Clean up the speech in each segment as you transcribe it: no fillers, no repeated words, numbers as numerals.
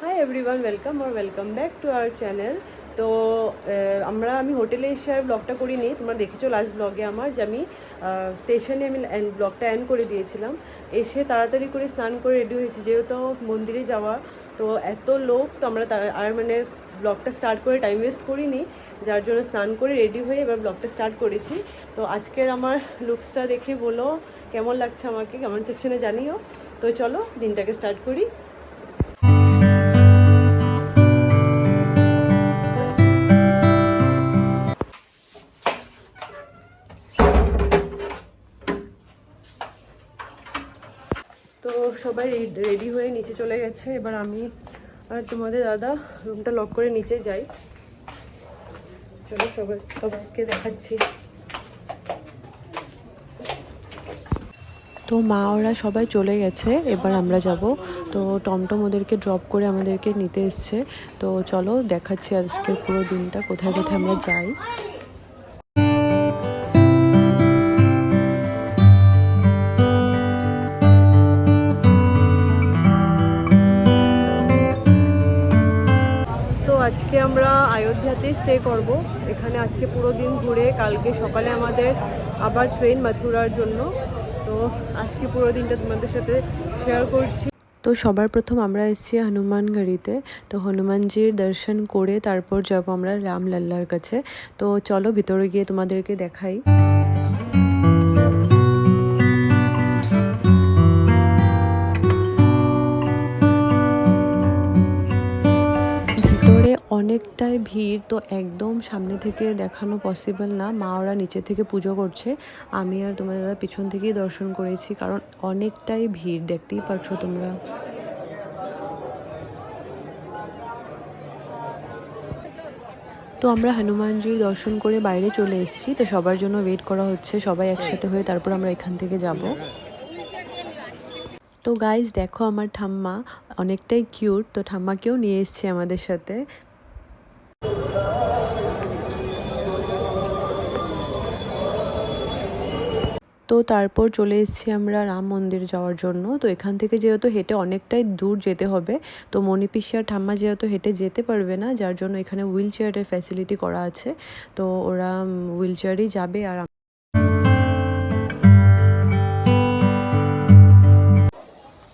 Hi everyone, welcome back to our channel. তো আমি হোটেলে এসে আর ব্লগটা করিনি, তোমরা দেখেছো লাস্ট ব্লগে আমার যে আমি স্টেশনে ব্লগটা এন্ড করে দিয়েছিলাম। এসে তাড়াতাড়ি করে স্নান করে রেডি হয়েছি, যেহেতু মন্দিরে যাওয়া। তো এত লোক, তো আমরা ব্লগটা স্টার্ট করে টাইম ওয়েস্ট করিনি, যার জন্য স্নান করে রেডি হয়ে এবার ব্লগটা স্টার্ট করেছি। তো আজকের আমার লুকসটা দেখে বলো কেমন লাগছে, আমাকে কমেন্ট সেকশনে জানিও। তো চলো দিনটাকে স্টার্ট করি। তো সবাই রেডি হয়ে নিচে চলে গেছে, এবার আমি আর তোমাদের দাদা রুমটা লক করে নিচে যাই। চলো সবাইকে দেখাচ্ছি। তো মা ওরা সবাই চলে গেছে, এবার আমরা যাব। তো টমটম ওদেরকে ড্রপ করে আমাদেরকে নিতে এসছে। তো চলো দেখাচ্ছি আজকের পুরো দিনটা কোথায় কোথায় আমরা যাই। তো আজকে আমরা অযোধ্যাতেই স্টে করব। এখানে আজকে পুরো দিন ঘুরে কালকে সকালে আমাদের আবার ট্রেন মথুরার জন্য। তো আজকে পুরো দিনটা তোমাদের সাথে শেয়ার করছি। তো সবার প্রথম আমরা এসেছি হনুমানগড়িতে। তো হনুমানজির দর্শন করে তারপর যাব আমরা রামলাল্লার কাছে। তো চলো ভিতরে গিয়ে তোমাদেরকে দেখাই। অনেকটাই ভিড়, তো একদম সামনে থেকে দেখানো পসিবল না। মা ওরা নিচে থেকে পুজো করছে, আমি আর তোমাদের দাদা পিছন থেকেই দর্শন করেছি, কারণ অনেকটাই ভিড়, দেখতেই পারছো তোমরা। তো আমরা হনুমানজির দর্শন করে বাইরে চলে এসেছি। তো সবার জন্য ওয়েট করা হচ্ছে, সবাই একসাথে হয়ে তারপর আমরা এখান থেকে যাব। তো গাইজ দেখো আমার ঠাম্মা অনেকটাই কিউট, তো ঠাম্মাকেও নিয়ে এসেছি আমাদের সাথে। তো তারপর চলে এসেছি আমরা রাম মন্দির যাওয়ার জন্য। তো এখান থেকে যেহেতু হেঁটে অনেকটাই দূর যেতে হবে, তো মণি পিসি আর ঠাম্মা যেহেতু হেঁটে যেতে পারবে না, যার জন্য এখানে হুইল চেয়ারের ফ্যাসিলিটি করা আছে। তো ওরা হুইল চেয়ারেই যাবে। আর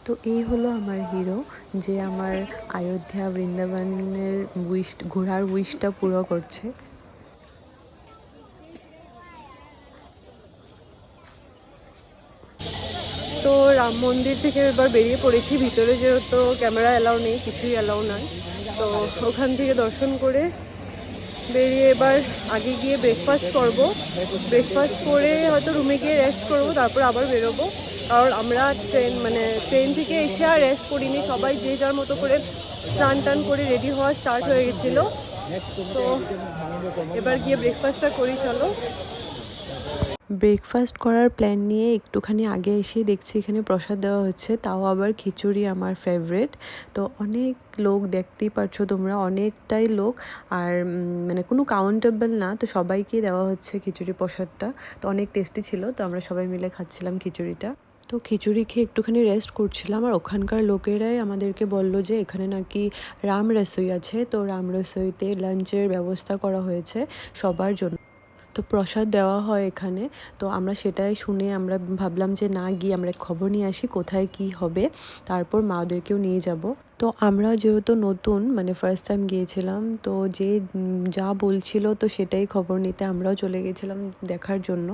তো এই হলো আমার হিরো, যে আমার অযোধ্যা বৃন্দাবনের ঘোরার উইশটা পুরো করছে। তো রাম মন্দির থেকে এবার বেরিয়ে পড়েছি। ভিতরে যেহেতু ক্যামেরা অ্যালাউ নেই, কিছুই অ্যালাউ নয়। তো ওখান থেকে দর্শন করে বেরিয়ে এবার আগে গিয়ে ব্রেকফাস্ট করব। ব্রেকফাস্ট করে হয়তো রুমে গিয়ে রেস্ট করব, তারপর আবার বেরোবো। কারণ আমরা ট্রেন থেকে এসে আর রেস্ট করিনি, সবাই যে যার মতো করে স্নান টান করে রেডি হওয়া স্টার্ট হয়ে গেছিলো। তো এবার গিয়ে ব্রেকফাস্টটা করি, চলো। ব্রেকফাস্ট করার প্ল্যান নিয়ে একটুখানি আগে এসেই দেখছি এখানে প্রসাদ দেওয়া হচ্ছে, তাও আবার খিচুড়ি, আমার ফেভারেট। তো অনেক লোক, দেখতেই পারছো তোমরা, অনেকটাই লোক। আর মানে কোনো কাউন্টেবল না, তো সবাইকেই দেওয়া হচ্ছে খিচুড়ি প্রসাদটা। তো অনেক টেস্টি ছিল, তো আমরা সবাই মিলে খাচ্ছিলাম খিচুড়িটা। তো খিচুড়ি খেয়ে একটুখানি রেস্ট করছিলাম, আর ওখানকার লোকেরাই আমাদেরকে বললো যে এখানে নাকি রাম রসোই আছে। তো রাম রসোইতে লাঞ্চের ব্যবস্থা করা হয়েছে সবার জন্য। তো প্রসাদ দেওয়া হয় এখানে। তো আমরা সেটাই শুনে আমরা ভাবলাম যে না, গিয়ে আমরা খবর নিয়ে আসি কোথায় কি হবে, তারপর মাদেরকেও নিয়ে যাব। তো আমরা যেহেতু নতুন, মানে ফার্স্ট টাইম গিয়েছিলাম, তো যে যা বলছিল তো সেটাই খবর নিতে আমরাও চলে গেছিলাম দেখার জন্য।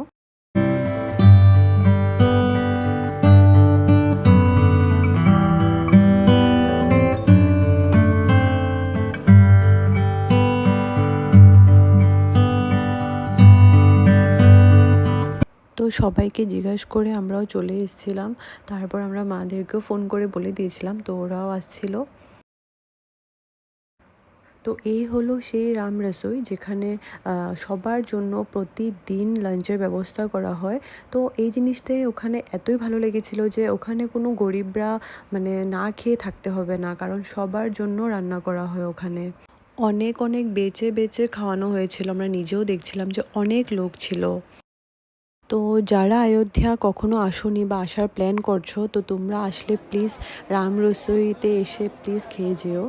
তো সবাইকে জিজ্ঞাসা করে আমরাও চলে এসেছিলাম। তারপর আমরা মাদেরকেও ফোন করে বলে দিয়েছিলাম, তো ওরাও আসছিল। তো এই হলো সেই রাম রসোই, যেখানে সবার জন্য প্রতিদিন লাঞ্চের ব্যবস্থা করা হয়। তো এই জিনিসটাই ওখানে এতই ভালো লেগেছিল যে ওখানে কোনো গরিবরা মানে না খেয়ে থাকতে হবে না, কারণ সবার জন্য রান্না করা হয় ওখানে। অনেক অনেক বেচে বেচে খাওয়ানো হয়েছিল, আমরা নিজেও দেখছিলাম যে অনেক লোক ছিল। তো যারা অযোধ্যা কখনো আসোনি বা আসার প্ল্যান করছো, তো তোমরা আসলে প্লিজ রাম রসোইতে এসে প্লিজ খেয়ে যেও।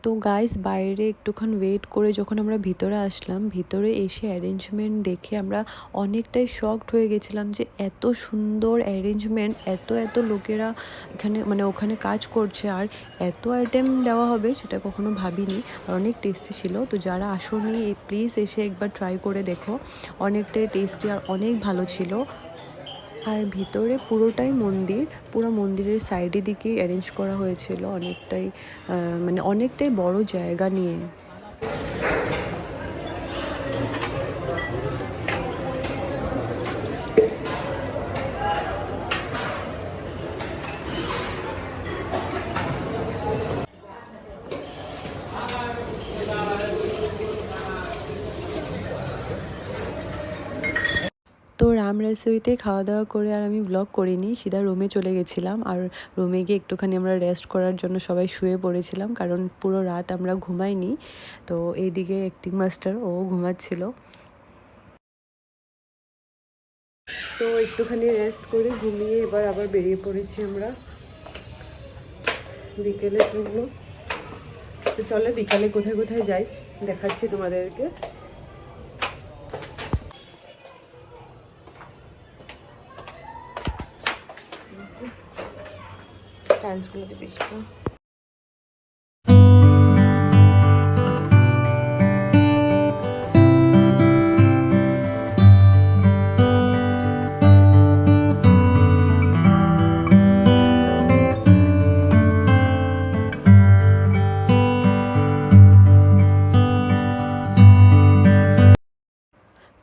তো গাইস বাইরে একটুক্ষণ ওয়েট করে যখন আমরা ভিতরে আসলাম, ভিতরে এসে অ্যারেঞ্জমেন্ট দেখে আমরা অনেকটাই শকড হয়ে গেছিলাম যে এত সুন্দর অ্যারেঞ্জমেন্ট, এত এত লোকেরা এখানে মানে ওখানে কাজ করছে, আর এত আইটেম দেওয়া হবে সেটা কখনো ভাবিনি। আর অনেক টেস্টি ছিল। তো যারা আসোনি প্লিজ এসে একবার ট্রাই করে দেখো, অনেকটাই টেস্টি আর অনেক ভালো ছিল। আর ভিতরে পুরোটাই মন্দির, পুরো মন্দিরের সাইডের দিকেই অ্যারেঞ্জ করা হয়েছিল অনেকটাই, মানে অনেকটাই বড় জায়গা নিয়ে। তো রাম রেসিপিতে খাওয়া দাওয়া করে আর আমি ব্লগ করিনি, সিধা রুমে চলে গেছিলাম। আর রুমে গিয়ে একটুখানি আমরা রেস্ট করার জন্য সবাই শুয়ে পড়েছিলাম, কারণ পুরো রাত আমরা ঘুমাইনি। তো এইদিকে অ্যাক্টিং মাস্টার ও ঘুমাচ্ছিল। তো একটুখানি রেস্ট করে ঘুমিয়ে এবার আবার বেরিয়ে পড়েছি আমরা বিকেলের জন্য। তো চলো বিকালে কোথায় কোথায় যাই দেখাচ্ছি তোমাদেরকে। টাইলসগুলোতে বেশি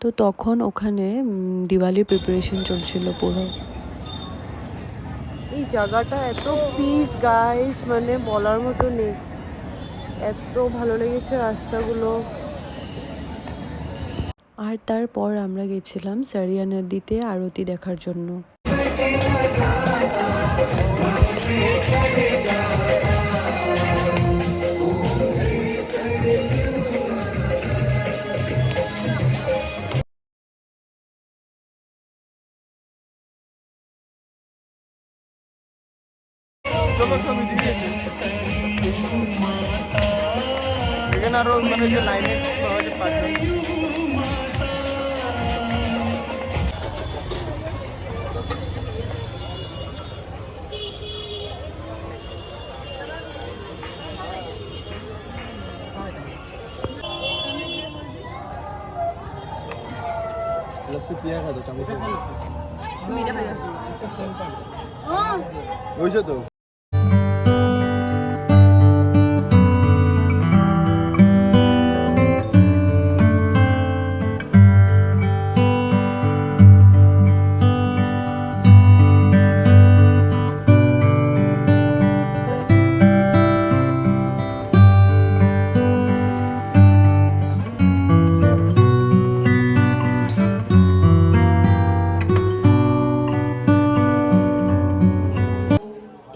তো তখন ওখানে দিওয়ালির প্রিপারেশন চলছিল পুরো। এই জায়গাটা এত পিস গাইস, মানে বলার মতো নেই, এত ভালো লেগেছে রাস্তাগুলো। আর তারপর আমরা গেছিলাম সারিয়া নদীতে আরতি দেখার জন্য। এখানে আরো মানে যে লাইনে পাঁচজন। लस्सी पिया था तो कम से वैसे तो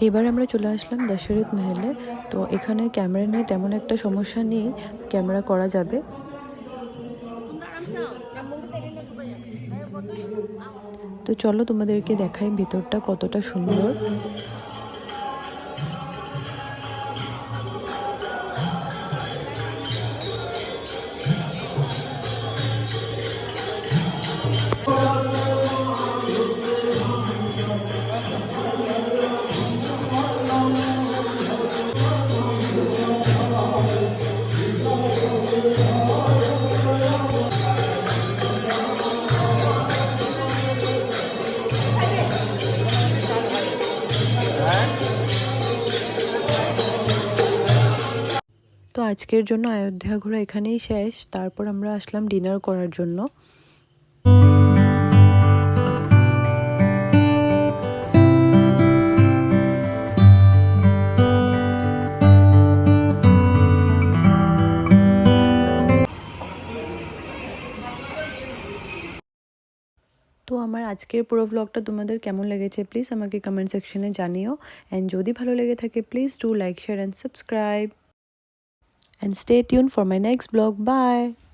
এবার আমরা চলে আসলাম দশরথ মহলে। তো এখানে ক্যামেরা নিয়ে তেমন একটা সমস্যা নেই, ক্যামেরা করা যাবে। তো চলো তোমাদেরকে দেখাই ভেতরটা কতটা সুন্দর। তো আজকের জন্য অযোধ্যা ঘোরা এখানেই শেষ। তারপর আমরা আসলাম ডিনার করার জন্য। তো আমার আজকের পুরো ব্লগটা তোমাদের কেমন লেগেছে প্লিজ আমাকে কমেন্ট সেকশনে জানিও। অ্যান্ড যদি ভালো লেগে থাকে please do like, share and subscribe. And stay tuned for my next vlog. Bye.